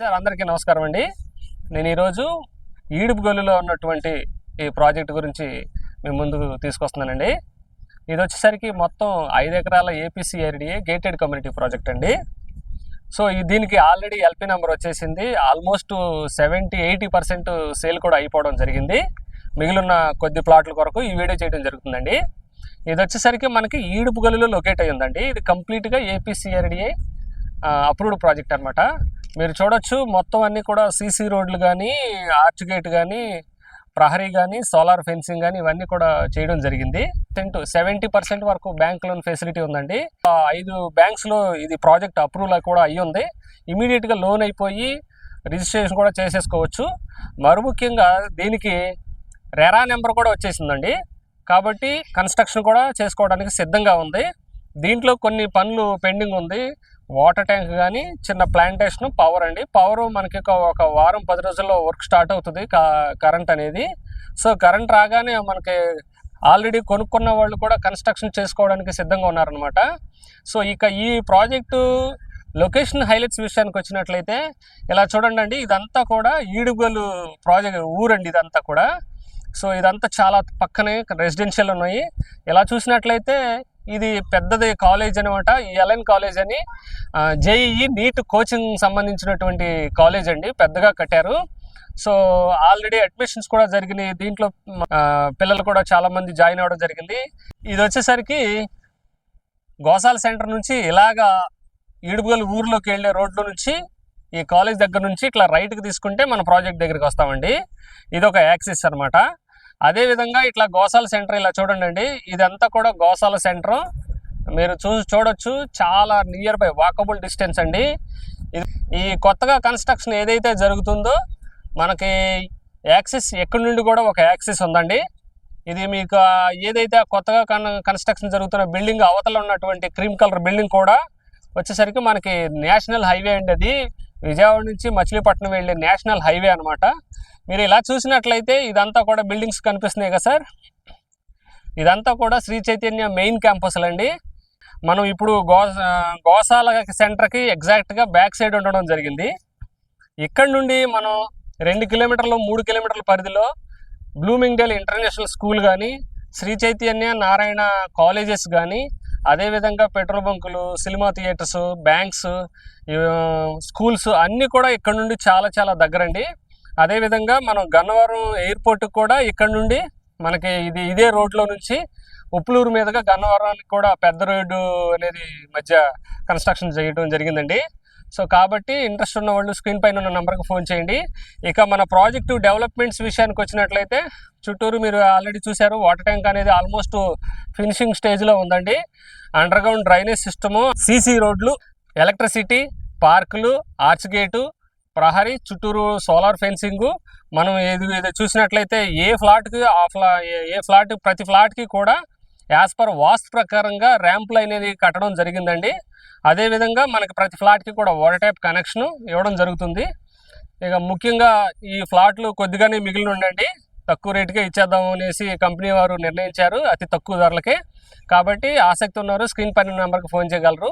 Sir అందరికీ నమస్కారం అండి. నేను ఈరోజు ఈడుపుగల్లులో ఉన్నటువంటి ఈ ప్రాజెక్ట్ గురించి మీ ముందుకు తీసుకొస్తున్నానండి. ఇది వచ్చేసరికి మొత్తం 5 ఎకరాల ఏపీసీఆర్డీఏ గేటెడ్ కమ్యూనిటీ ప్రాజెక్ట్ అండి. సో దీనికి ఆల్రెడీ ఎల్పీ నెంబర్ వచ్చేసింది. ఆల్మోస్ట్ 70-80% సేల్ కూడా అయిపోవడం జరిగింది. మిగిలిన కొద్ది ప్లాట్ల కొరకు ఈ వీడియో చేయడం జరుగుతుందండి. ఇది వచ్చేసరికి మనకి ఈడుపుగల్లులో లొకేట్ అయ్యి ఉందండి. ఇది కంప్లీట్గా ఏపీసీఆర్డీఏ అప్రూవ్డ్ ప్రాజెక్ట్ అనమాట. మీరు చూడొచ్చు మొత్తం అన్నీ కూడా సీసీ రోడ్లు కానీ, ఆర్చ్ గేట్ కానీ, ప్రహరీ కానీ, సోలార్ ఫెన్సింగ్ కానీ ఇవన్నీ కూడా చేయడం జరిగింది. 70% వరకు బ్యాంక్ లోన్ ఫెసిలిటీ ఉందండి. 5 బ్యాంక్స్లో ఇది ప్రాజెక్ట్ అప్రూవల్ కూడా అయ్యి ఉంది. ఇమీడియట్గా లోన్ అయిపోయి రిజిస్ట్రేషన్ కూడా చేసేసుకోవచ్చు. మరో ముఖ్యంగా దీనికి రెరా నెంబర్ కూడా వచ్చేసిందండి. కాబట్టి కన్స్ట్రక్షన్ కూడా చేసుకోవడానికి సిద్ధంగా ఉంది. దీంట్లో కొన్ని పనులు పెండింగ్ ఉంది. వాటర్ ట్యాంక్ కానీ, చిన్న ప్లాంటేషన్, పవర్ అండి. పవర్ మనకి ఒక వారం 10 రోజుల్లో వర్క్ స్టార్ట్ అవుతుంది కరెంట్ అనేది. సో కరెంట్ రాగానే మనకి ఆల్రెడీ కొనుక్కున్న వాళ్ళు కూడా కన్స్ట్రక్షన్ చేసుకోవడానికి సిద్ధంగా ఉన్నారనమాట. సో ఇక ఈ ప్రాజెక్టు లొకేషన్ హైలైట్స్ విషయానికి వచ్చినట్లయితే ఇలా చూడండి అండి. ఇదంతా కూడా ఈడుగల్లు ప్రాజెక్ట్ ఊరండి ఇదంతా కూడా. సో ఇదంతా చాలా పక్కనే రెసిడెన్షియల్ ఉన్నాయి. ఇలా చూసినట్లయితే ఇది పెద్దది కాలేజ్ అనమాట. ఈ ఎల్ఎన్ కాలేజ్ అని జేఈఈ నీట్ కోచింగ్ సంబంధించినటువంటి కాలేజ్ అండి. పెద్దగా కట్టారు. సో ఆల్రెడీ అడ్మిషన్స్ కూడా జరిగినాయి. దీంట్లో పిల్లలు కూడా చాలామంది జాయిన్ అవ్వడం జరిగింది. ఇది వచ్చేసరికి గోసాల సెంటర్ నుంచి ఇలాగా ఈడుపుగల్లు ఊర్లోకి వెళ్ళే రోడ్లో నుంచి ఈ కాలేజ్ దగ్గర నుంచి ఇట్లా రైట్కి తీసుకుంటే మన ప్రాజెక్ట్ దగ్గరికి వస్తామండి. ఇది ఒక యాక్సిస్ అనమాట. అదేవిధంగా ఇట్లా గోసాల సెంటర్ ఇలా చూడండి అండి. ఇదంతా కూడా గోసాల సెంటర్. మీరు చూడొచ్చు, చాలా నియర్ బై వాకబుల్ డిస్టెన్స్ అండి. ఈ కొత్తగా కన్స్ట్రక్షన్ ఏదైతే జరుగుతుందో మనకి యాక్సిస్ ఎక్కడి నుండి కూడా ఒక యాక్సిస్ ఉందండి. ఇది మీకు ఏదైతే కొత్తగా కన్స్ట్రక్షన్ జరుగుతున్న బిల్డింగ్ అవతల ఉన్నటువంటి క్రీమ్ కలర్ బిల్డింగ్ కూడా వచ్చేసరికి మనకి నేషనల్ హైవే అండి. అది విజయవాడ నుంచి మచిలీపట్నం వెళ్ళే నేషనల్ హైవే అనమాట. మీరు ఇలా చూసినట్లయితే ఇదంతా కూడా బిల్డింగ్స్ కనిపిస్తున్నాయి కదా సార్. ఇదంతా కూడా శ్రీ చైతన్య మెయిన్ క్యాంపస్లు అండి. మనం ఇప్పుడు గోసాల సెంటర్కి ఎగ్జాక్ట్గా బ్యాక్ సైడ్ ఉండడం జరిగింది. ఇక్కడ నుండి మనం 2 కిలోమీటర్లు 3 కిలోమీటర్ల పరిధిలో బ్లూమింగ్డేల్ ఇంటర్నేషనల్ స్కూల్ కానీ, శ్రీ చైతన్య నారాయణ కాలేజెస్ కానీ, అదేవిధంగా పెట్రోల్ బంకులు, సినిమా థియేటర్స్, బ్యాంక్స్, స్కూల్స్ అన్నీ కూడా ఇక్కడ నుండి చాలా చాలా దగ్గరండి. అదేవిధంగా మనం గన్నవరం ఎయిర్పోర్ట్కి కూడా ఇక్కడ నుండి మనకి ఇదే రోడ్లో నుంచి ఉప్పులూరు మీదుగా గన్నవరానికి కూడా పెద్ద రోడ్డు అనేది మధ్య కన్స్ట్రక్షన్ చేయడం జరిగిందండి. సో కాబట్టి ఇంట్రెస్ట్ ఉన్న వాళ్ళు స్క్రీన్ పైన ఉన్న నెంబర్కి ఫోన్ చేయండి. ఇక మన ప్రాజెక్టు డెవలప్మెంట్స్ విషయానికి వచ్చినట్లయితే చుట్టూరు మీరు ఆల్రెడీ చూశారు, వాటర్ ట్యాంక్ అనేది ఆల్మోస్ట్ ఫినిషింగ్ స్టేజ్లో ఉందండి. Under ground drainage system, CC రోడ్లు, ఎలక్ట్రిసిటీ, పార్కులు, ఆర్చ్ గేటు, ప్రహరీ, చుట్టూరు సోలార్ ఫెన్సింగు. మనం ఇది చూసినట్లయితే ఏ ఫ్లాట్ ప్రతి ఫ్లాట్కి కూడా యాజ్ పర్ వాస్తు ప్రకారంగా ర్యాంప్ లైన్ అనేది కట్టడం జరిగిందండి. అదేవిధంగా మనకి ప్రతి ఫ్లాట్కి కూడా వాటర్ ట్యాప్ కనెక్షన్ ఇవ్వడం జరుగుతుంది. ఇక ముఖ్యంగా ఈ ఫ్లాట్లు కొద్దిగానే మిగిలి ఉండండి, తక్కువ రేటుకే ఇచ్చేద్దాం అనేసి కంపెనీ వారు నిర్ణయించారు, అతి తక్కువ ధరలకే. కాబట్టి ఆసక్తి ఉన్నారు స్క్రీన్ పైన నెంబర్కి ఫోన్ చేయగలరు.